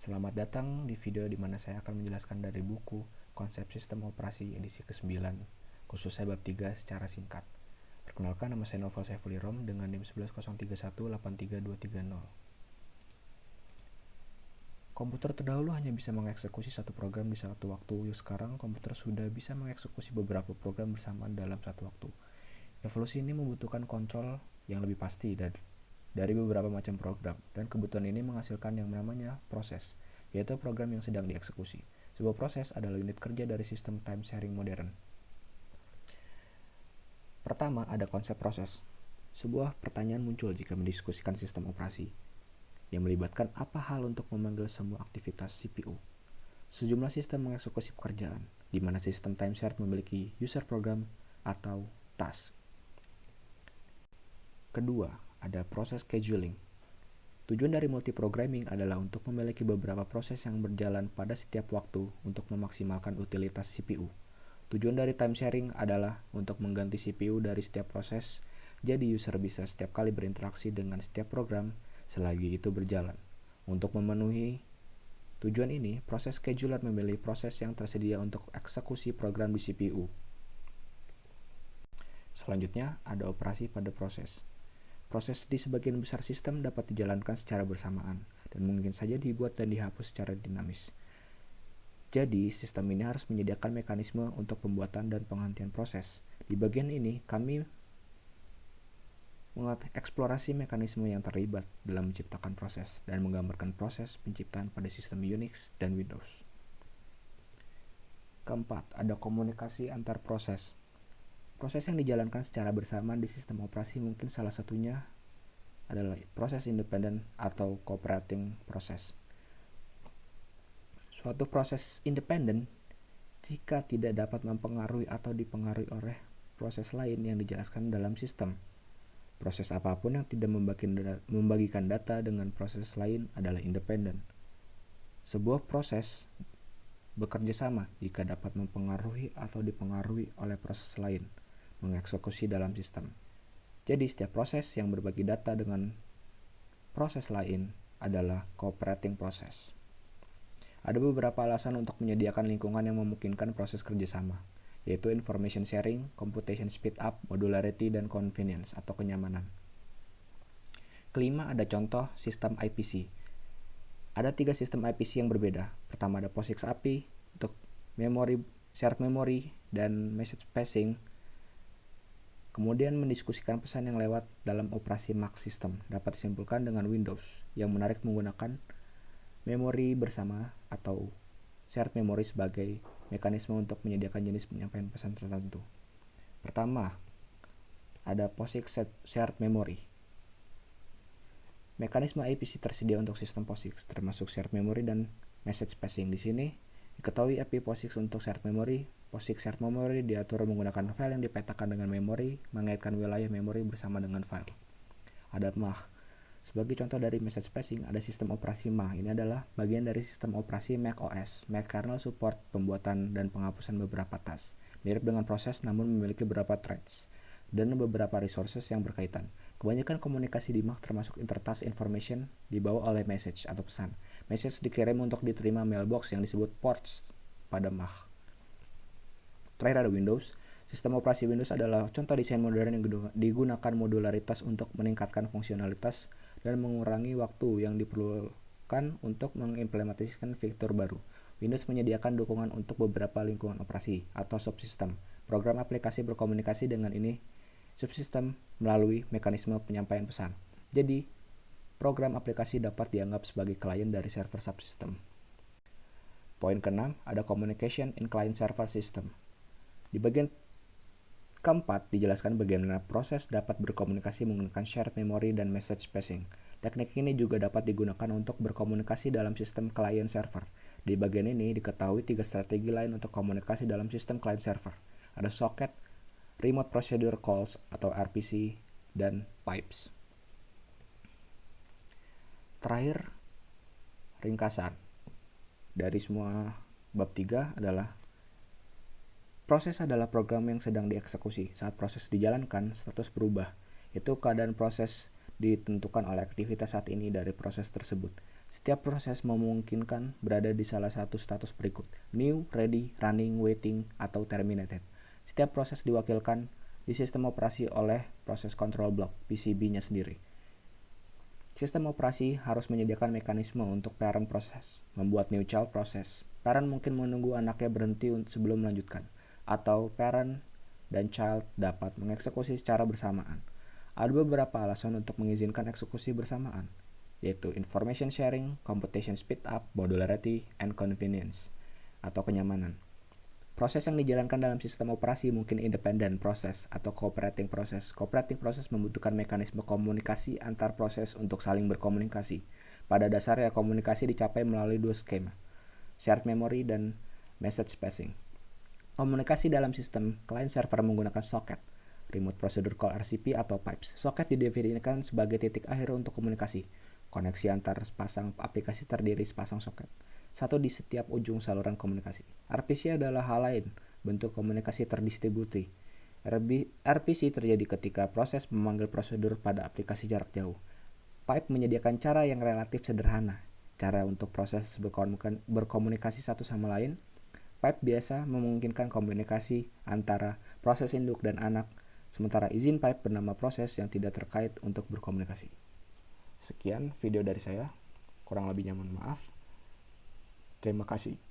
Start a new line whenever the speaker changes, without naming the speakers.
Selamat datang di video di mana saya akan menjelaskan dari buku Konsep Sistem Operasi edisi ke-9, khususnya bab 3 secara singkat. Perkenalkan, nama saya Novel Saiful Irom dengan NIM 11031833230. Komputer terdahulu hanya bisa mengeksekusi satu program di satu waktu. Sekarang komputer sudah bisa mengeksekusi beberapa program bersamaan dalam satu waktu. Evolusi ini membutuhkan kontrol yang lebih pasti dari beberapa macam program, dan kebutuhan ini menghasilkan yang namanya proses, yaitu program yang sedang dieksekusi. Sebuah proses adalah unit kerja dari sistem time sharing modern. Pertama, ada konsep proses. Sebuah pertanyaan muncul jika mendiskusikan sistem operasi yang melibatkan apa hal untuk memanggil semua aktivitas CPU. Sejumlah sistem mengeksekusi pekerjaan, di mana sistem time shared memiliki user program atau task. Kedua, ada proses scheduling. Tujuan dari multiprogramming adalah untuk memiliki beberapa proses yang berjalan pada setiap waktu untuk memaksimalkan utilitas CPU. Tujuan dari time sharing adalah untuk mengganti CPU dari setiap proses, jadi user bisa setiap kali berinteraksi dengan setiap program selagi itu berjalan. Untuk memenuhi tujuan ini, proses scheduler memilih proses yang tersedia untuk eksekusi program di CPU. Selanjutnya, ada operasi pada proses. Proses di sebagian besar sistem dapat dijalankan secara bersamaan, dan mungkin saja dibuat dan dihapus secara dinamis. Jadi, sistem ini harus menyediakan mekanisme untuk pembuatan dan penghentian proses. Di bagian ini, kami mengeksplorasi mekanisme yang terlibat dalam menciptakan proses dan menggambarkan proses penciptaan pada sistem Unix dan Windows. Keempat, ada komunikasi antar proses. Proses yang dijalankan secara bersamaan di sistem operasi mungkin salah satunya adalah proses independen atau cooperating proses. Suatu proses independen jika tidak dapat mempengaruhi atau dipengaruhi oleh proses lain yang dijelaskan dalam sistem. Proses apapun yang tidak membagikan data dengan proses lain adalah independen. Sebuah proses bekerja sama jika dapat mempengaruhi atau dipengaruhi oleh proses lain mengeksekusi dalam sistem. Jadi setiap proses yang berbagi data dengan proses lain adalah cooperating process. Ada beberapa alasan untuk menyediakan lingkungan yang memungkinkan proses kerjasama, yaitu information sharing, computation speed up, modularity, dan convenience atau kenyamanan. Kelima, ada contoh sistem IPC. Ada 3 sistem IPC yang berbeda. Pertama, ada POSIX API untuk shared memory dan message passing. Kemudian mendiskusikan pesan yang lewat dalam operasi Mac System dapat disimpulkan dengan Windows yang menarik menggunakan memori bersama atau shared memory sebagai mekanisme untuk menyediakan jenis penyampaian pesan tertentu. Pertama, ada POSIX shared memory. Mekanisme IPC tersedia untuk sistem POSIX termasuk shared memory dan message passing. Di sini diketahui API POSIX untuk shared memory. POSIX shared memory diatur menggunakan file yang dipetakan dengan memori, mengaitkan wilayah memori bersama dengan file. Ada MAH. Sebagai contoh dari message passing, ada sistem operasi MAH. Ini adalah bagian dari sistem operasi Mac OS. Mac kernel support pembuatan dan penghapusan beberapa task. Mirip dengan proses namun memiliki beberapa threads dan beberapa resources yang berkaitan. Kebanyakan komunikasi di Mac termasuk intertask information dibawa oleh message atau pesan. Message dikirim untuk diterima mailbox yang disebut ports pada Mac. Terakhir ada Windows. Sistem operasi Windows adalah contoh desain modern yang digunakan modularitas untuk meningkatkan fungsionalitas dan mengurangi waktu yang diperlukan untuk mengimplementasikan fitur baru. Windows menyediakan dukungan untuk beberapa lingkungan operasi atau subsistem. Program aplikasi berkomunikasi dengan ini subsistem melalui mekanisme penyampaian pesan. Jadi, program aplikasi dapat dianggap sebagai klien dari server subsystem. Poin ke-6, ada communication in client-server system. Di bagian keempat dijelaskan bagaimana proses dapat berkomunikasi menggunakan shared memory dan message passing. Teknik ini juga dapat digunakan untuk berkomunikasi dalam sistem client server. Di bagian ini diketahui 3 strategi lain untuk komunikasi dalam sistem client server. Ada socket, remote procedure calls atau RPC, dan pipes. Terakhir, ringkasan dari semua bab 3 adalah proses adalah program yang sedang dieksekusi. Saat proses dijalankan, status berubah. Itu keadaan proses ditentukan oleh aktivitas saat ini dari proses tersebut. Setiap proses memungkinkan berada di salah satu status berikut: new, ready, running, waiting, atau terminated. Setiap proses diwakilkan di sistem operasi oleh proses control block (PCB)-nya sendiri. Sistem operasi harus menyediakan mekanisme untuk parent proses, membuat new child proses. Parent mungkin menunggu anaknya berhenti sebelum melanjutkan, atau parent dan child dapat mengeksekusi secara bersamaan. Ada beberapa alasan untuk mengizinkan eksekusi bersamaan, yaitu information sharing, computation speed up, modularity, and convenience, atau kenyamanan. Proses yang dijalankan dalam sistem operasi mungkin independent proses atau cooperating proses. Cooperating proses membutuhkan mekanisme komunikasi antar proses untuk saling berkomunikasi. Pada dasarnya, komunikasi dicapai melalui dua skema, shared memory dan message passing. Komunikasi dalam sistem client-server menggunakan socket, remote procedure call RCP atau pipes. Socket didefinisikan sebagai titik akhir untuk komunikasi. Koneksi antar sepasang aplikasi terdiri sepasang soket, satu di setiap ujung saluran komunikasi. RPC adalah hal lain, bentuk komunikasi terdistribusi. RPC terjadi ketika proses memanggil prosedur pada aplikasi jarak jauh. Pipe menyediakan cara yang relatif sederhana, cara untuk proses berkomunikasi satu sama lain. Pipe biasa memungkinkan komunikasi antara proses induk dan anak, sementara izin pipe bernama proses yang tidak terkait untuk berkomunikasi. Sekian video dari saya, kurang lebihnya mohon maaf. Terima kasih.